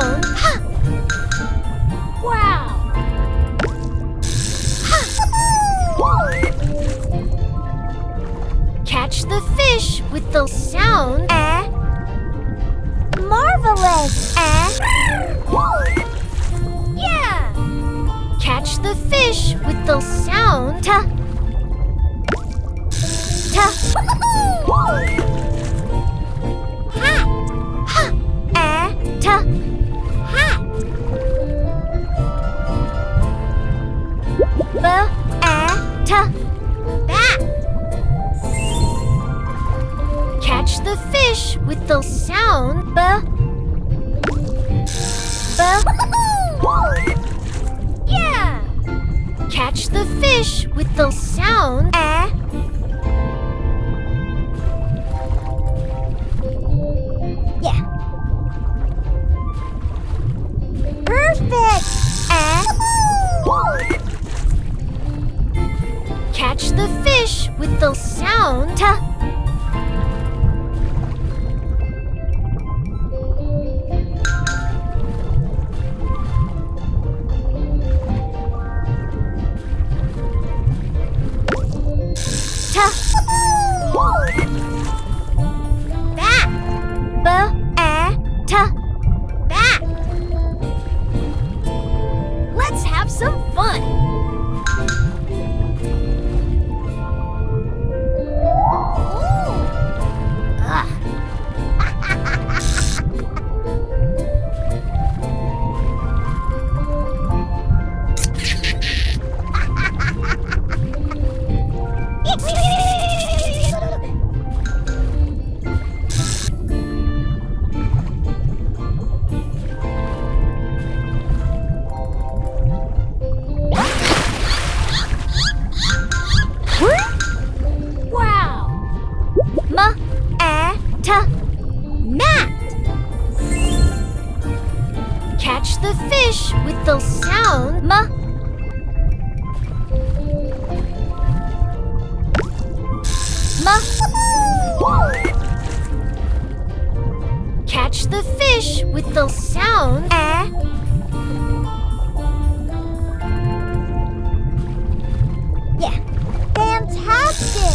sound. Ha! Wow! Catch the fish with the sound. Marvelous! Yeah! Catch the fish with the sound. Ta! Ta! Hat! Ha! Ta! Hat! Ta! Bat! Catch the fish with the sound. Yeah! Catch the fish with the sound. Yeah. Perfect! Catch the fish with the sound. Ta! Ta! Bat! Ta! Bat! Let's have some fun. Wow! Ta! Mat! Catch the fish with the sound. Catch the fish with the sound. Yeah. Fantastic!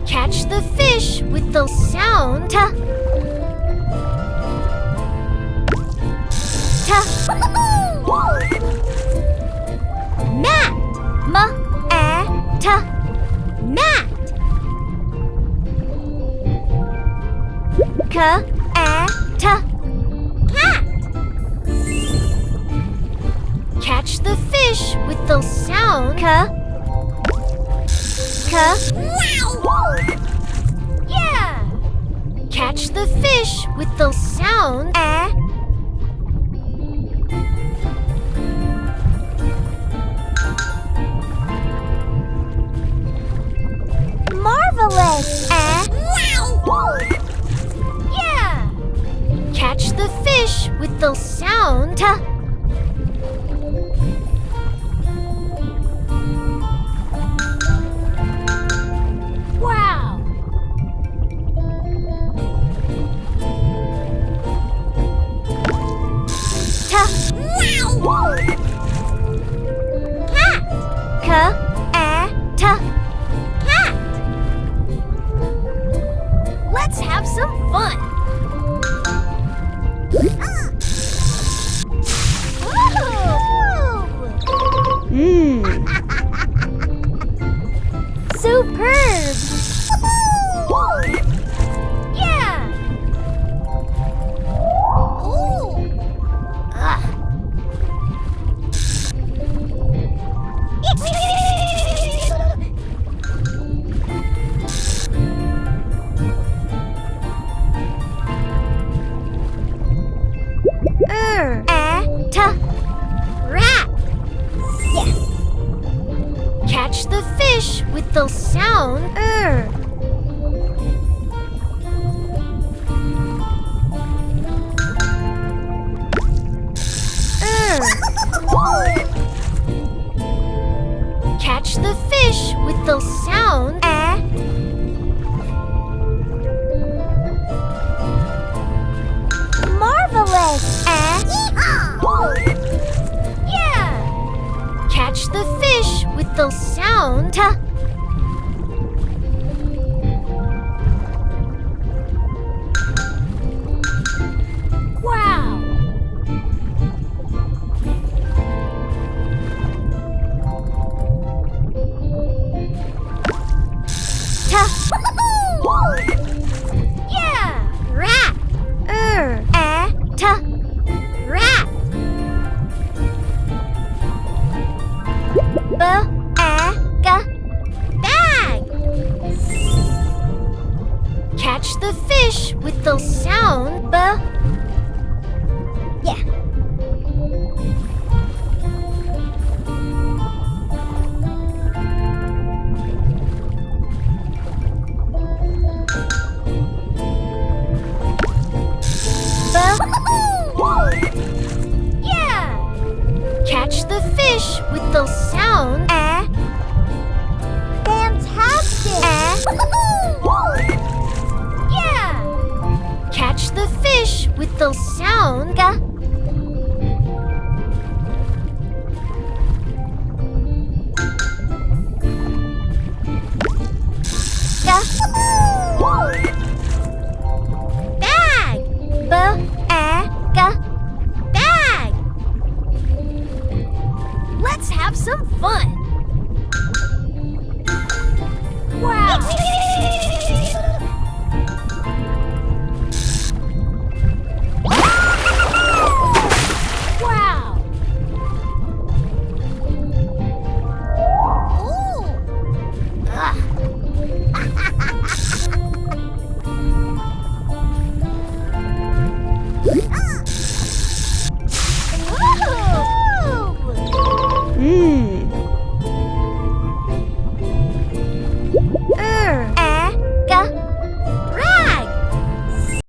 Catch the fish with the sound. Ta! Ta! Mat! Ta! Mat! Ta! Cat! Catch the fish with the sound. Yeah! Catch the fish with the sound. Marvelous! Yeah! Catch the fish with the sound. Ta! Wow! Ta! Cat! Ta! Cat! Let's have some fun. Superb! Yeah! with the sound. T. Wow! T. Yeah! Rat! T. Rat! B. G. Bag! Catch the fish with the sound. B. Yeah. B. Yeah! Catch the fish with the sound. Fantastic. Yeah! Catch the fish with the sound. G.